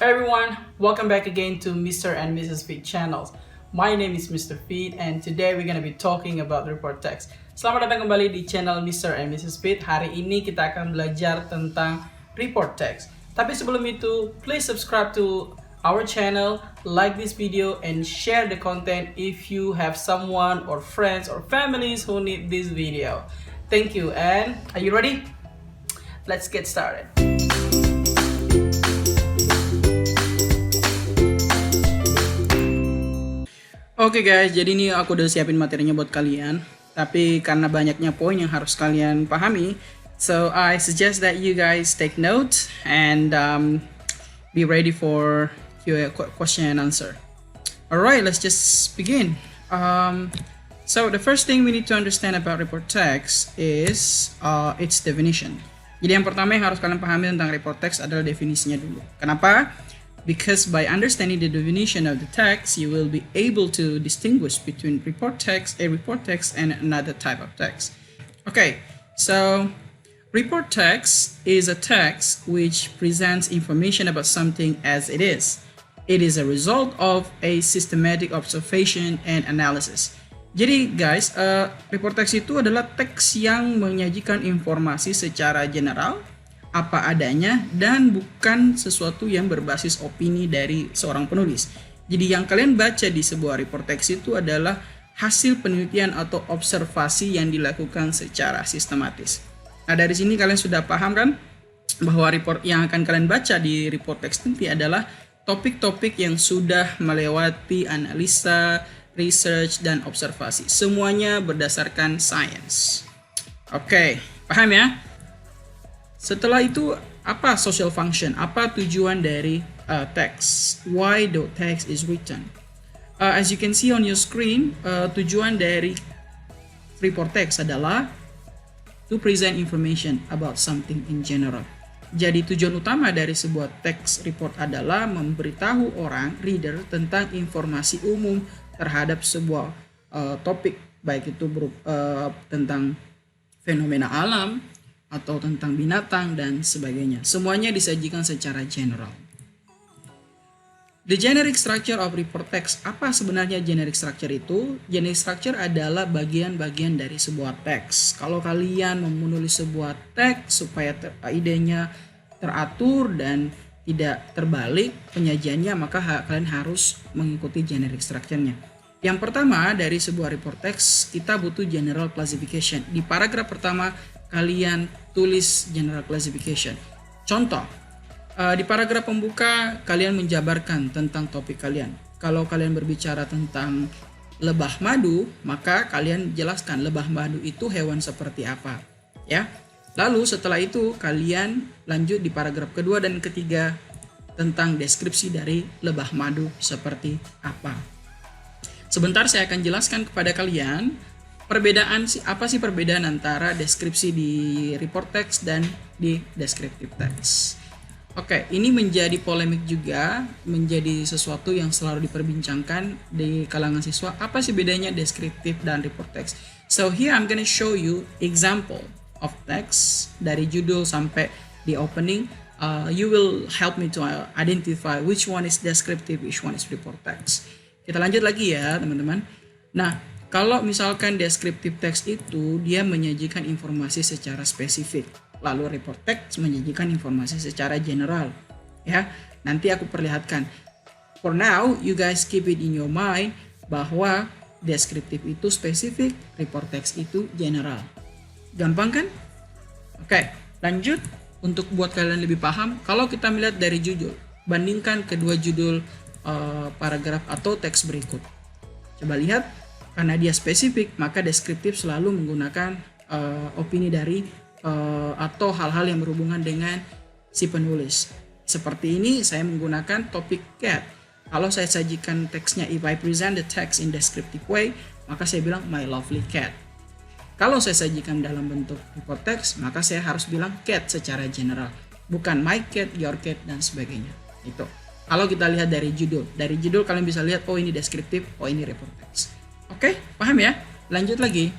Hey everyone, welcome back again to Mr. and Mrs. Feed channels. My name is Mr. Feed and today we're gonna be talking about report text. Selamat datang kembali di channel Mr. and Mrs. Feed. Hari ini kita akan belajar tentang report text. Tapi sebelum itu, please subscribe to our channel, like this video, and share the content if you have someone or friends or families who need this video. Thank you, and are you ready? Let's get started. Oke guys, jadi ini aku udah siapin materinya buat kalian. Tapi karena banyaknya poin yang harus kalian pahami, so I suggest that you guys take notes and be ready for your question and answer. Alright, let's just begin. So the first thing we need to understand about report text is its definition. Jadi yang pertama yang harus kalian pahami tentang report text adalah definisinya dulu. Kenapa? Because by understanding the definition of the text, you will be able to distinguish between a report text, and another type of text. Okay, so report text is a text which presents information about something as it is. It is a result of a systematic observation and analysis. Jadi guys, report text itu adalah teks yang menyajikan informasi secara general, apa adanya, dan bukan sesuatu yang berbasis opini dari seorang penulis. Jadi yang kalian baca di sebuah report text itu adalah hasil penelitian atau observasi yang dilakukan secara sistematis. Nah dari sini kalian sudah paham kan bahwa report yang akan kalian baca di report text nanti adalah topik-topik yang sudah melewati analisa, research, dan observasi. Semuanya berdasarkan science. Oke, paham ya? Setelah itu, apa social function? Apa tujuan dari text? Why the text is written? As you can see on your screen, tujuan dari report text adalah to present information about something in general. Jadi tujuan utama dari sebuah text report adalah memberitahu orang, reader, tentang informasi umum terhadap sebuah topik, baik itu tentang fenomena alam atau tentang binatang dan sebagainya. Semuanya disajikan secara general. The generic structure of report text. Apa sebenarnya generic structure itu? Generic structure adalah bagian-bagian dari sebuah teks. Kalau kalian mau menulis sebuah teks supaya idenya teratur dan tidak terbalik penyajiannya, maka kalian harus mengikuti generic structure-nya. Yang pertama dari sebuah report text, kita butuh general classification. Di paragraf pertama kalian tulis general classification. Contoh, di paragraf pembuka kalian menjabarkan tentang topik kalian. Kalau kalian berbicara tentang lebah madu, maka kalian jelaskan lebah madu itu hewan seperti apa, ya. Lalu setelah itu kalian lanjut di paragraf kedua dan ketiga tentang deskripsi dari lebah madu seperti apa. Sebentar saya akan jelaskan kepada kalian apa sih perbedaan antara deskripsi di report text dan di descriptive text. Oke, ini menjadi polemik juga, menjadi sesuatu yang selalu diperbincangkan di kalangan siswa. Apa sih bedanya descriptive dan report text? So here I'm gonna show you example of text dari judul sampai di opening. You will help me to identify which one is descriptive, which one is report text. Kita lanjut lagi ya teman-teman. Nah, kalau misalkan descriptive text itu dia menyajikan informasi secara spesifik, lalu report text menyajikan informasi secara general. Ya, nanti aku perlihatkan. For now, you guys keep it in your mind bahwa descriptive itu spesifik, report text itu general. Gampang kan? Oke, lanjut. Untuk buat kalian lebih paham, kalau kita melihat dari judul, bandingkan kedua judul paragraf atau teks berikut. Coba lihat, karena dia spesifik, maka deskriptif selalu menggunakan opini dari atau hal-hal yang berhubungan dengan si penulis. Seperti ini saya menggunakan topik cat. Kalau saya sajikan teksnya, if I present the text in descriptive way, maka saya bilang my lovely cat. Kalau saya sajikan dalam bentuk report text, maka saya harus bilang cat secara general, bukan my cat, your cat, dan sebagainya. Itu. Kalau kita lihat dari judul kalian bisa lihat, oh ini deskriptif, oh ini report text. Oke, paham ya? Lanjut lagi.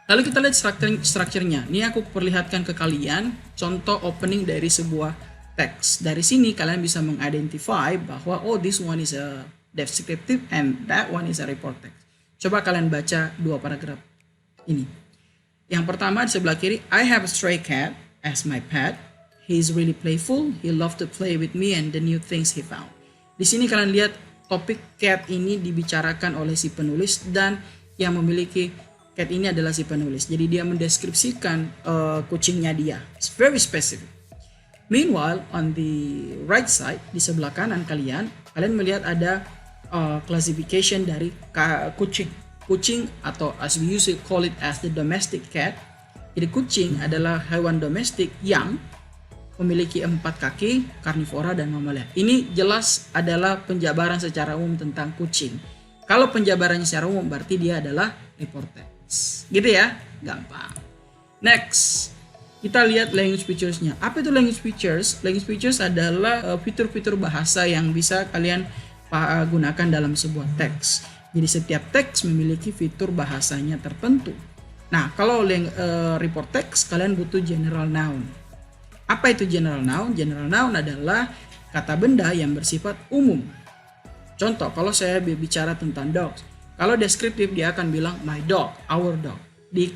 Lalu kita lihat strukturnya. Ini aku perlihatkan ke kalian contoh opening dari sebuah text. Dari sini kalian bisa mengidentify bahwa oh this one is a descriptive and that one is a report text. Coba kalian baca dua paragraf ini. Yang pertama di sebelah kiri, I have a stray cat as my pet. He is really playful. He loves to play with me and the new things he found. Di sini kalian lihat topik cat ini dibicarakan oleh si penulis dan yang memiliki cat ini adalah si penulis. Jadi dia mendeskripsikan kucingnya dia. It's very specific. Meanwhile, on the right side, di sebelah kanan kalian melihat ada classification dari kucing. Kucing atau as we usually call it as the domestic cat. Jadi kucing adalah hewan domestik yang memiliki 4 kaki, karnivora dan mamalia. Ini jelas adalah penjabaran secara umum tentang kucing. Kalau penjabarannya secara umum berarti dia adalah report text. Gitu ya, gampang. Next. Kita lihat language features-nya. Apa itu language features? Language features adalah fitur-fitur bahasa yang bisa kalian gunakan dalam sebuah teks. Jadi setiap teks memiliki fitur bahasanya tertentu. Nah, kalau report text kalian butuh general noun. Apa itu general noun? General noun adalah kata benda yang bersifat umum. Contoh, kalau saya bicara tentang dogs. Kalau deskriptif dia akan bilang my dog, our dog. Di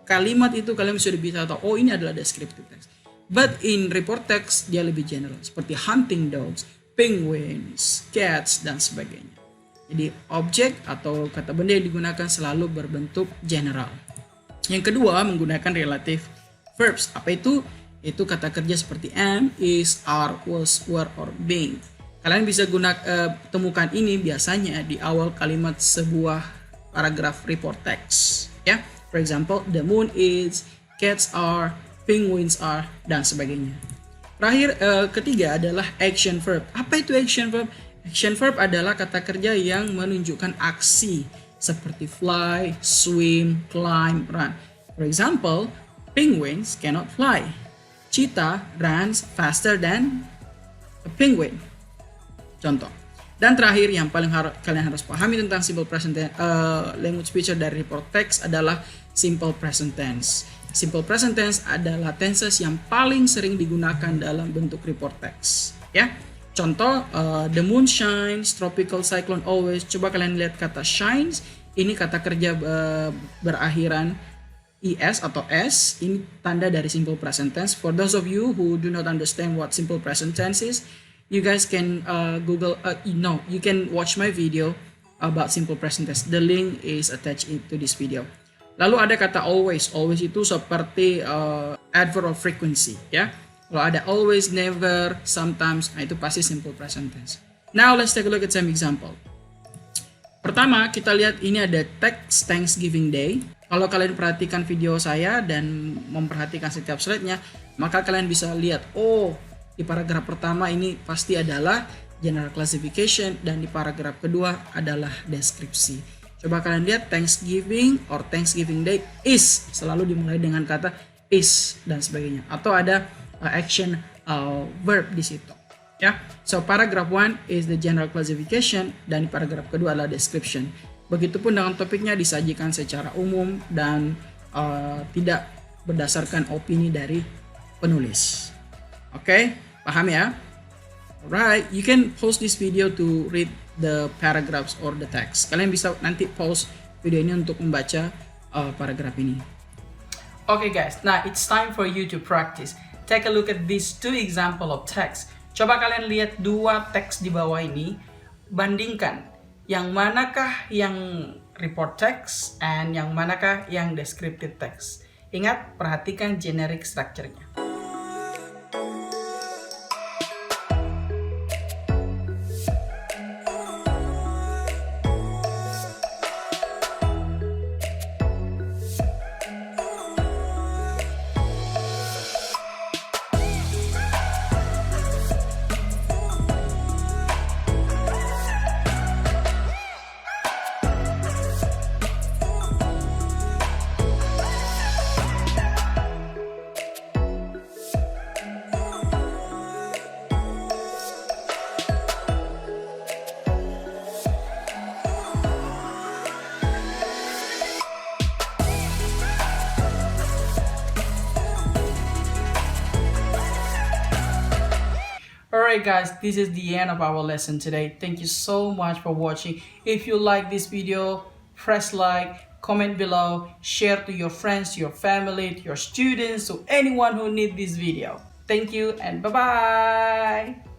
kalimat itu kalian sudah bisa tahu, oh ini adalah descriptive text. But in report text dia lebih general, seperti hunting dogs, penguins, cats, dan sebagainya. Jadi objek atau kata benda yang digunakan selalu berbentuk general. Yang kedua menggunakan relative verbs. Apa itu? Itu kata kerja seperti am, is, are, was, were, or being. Kalian bisa temukan ini biasanya di awal kalimat sebuah paragraf report text. Ya. For example, the moon is, cats are, penguins are, dan sebagainya. Terakhir, ketiga adalah action verb. Apa itu action verb? Action verb adalah kata kerja yang menunjukkan aksi seperti fly, swim, climb, run. For example, penguins cannot fly. Cheetah runs faster than a penguin. Contoh. Dan terakhir yang paling kalian harus pahami tentang simple present tense, language feature dari report text adalah simple present tense. Simple present tense adalah tenses yang paling sering digunakan dalam bentuk report text. Ya, contoh the moon shines, tropical cyclone always. Coba kalian lihat kata shines. Ini kata kerja berakhiran es atau s. Ini tanda dari simple present tense. For those of you who do not understand what simple present tense is, you guys can you can watch my video about simple present tense. The link is attached into this video. Lalu ada kata always. Always itu seperti adverb of frequency, ya. Kalau ada always, never, sometimes, nah itu pasti simple present tense. Now let's take a look at some example. Pertama, kita lihat ini ada text Thanksgiving Day. Kalau kalian perhatikan video saya dan memperhatikan setiap slide-nya, maka kalian bisa lihat, oh, di paragraf pertama ini pasti adalah general classification dan di paragraf kedua adalah deskripsi. Coba kalian lihat Thanksgiving or Thanksgiving Day is selalu dimulai dengan kata is dan sebagainya atau ada action verb di situ. Ya. So paragraph 1 is the general classification dan di paragraf kedua adalah description. Begitupun dengan topiknya disajikan secara umum dan tidak berdasarkan opini dari penulis. Oke, paham ya? Alright, you can pause this video to read the paragraphs or the text. Kalian bisa nanti pause video ini untuk membaca paragraf ini. Okay guys, now it's time for you to practice. Take a look at these two example of text. Coba kalian lihat dua teks di bawah ini, bandingkan yang manakah yang report text and yang manakah yang descriptive text. Ingat, perhatikan generic structure-nya. Alright guys, this is the end of our lesson today. Thank you so much for watching. If you like this video, press like, comment below, share to your friends, your family, to your students, to anyone who need this video. Thank you and bye bye.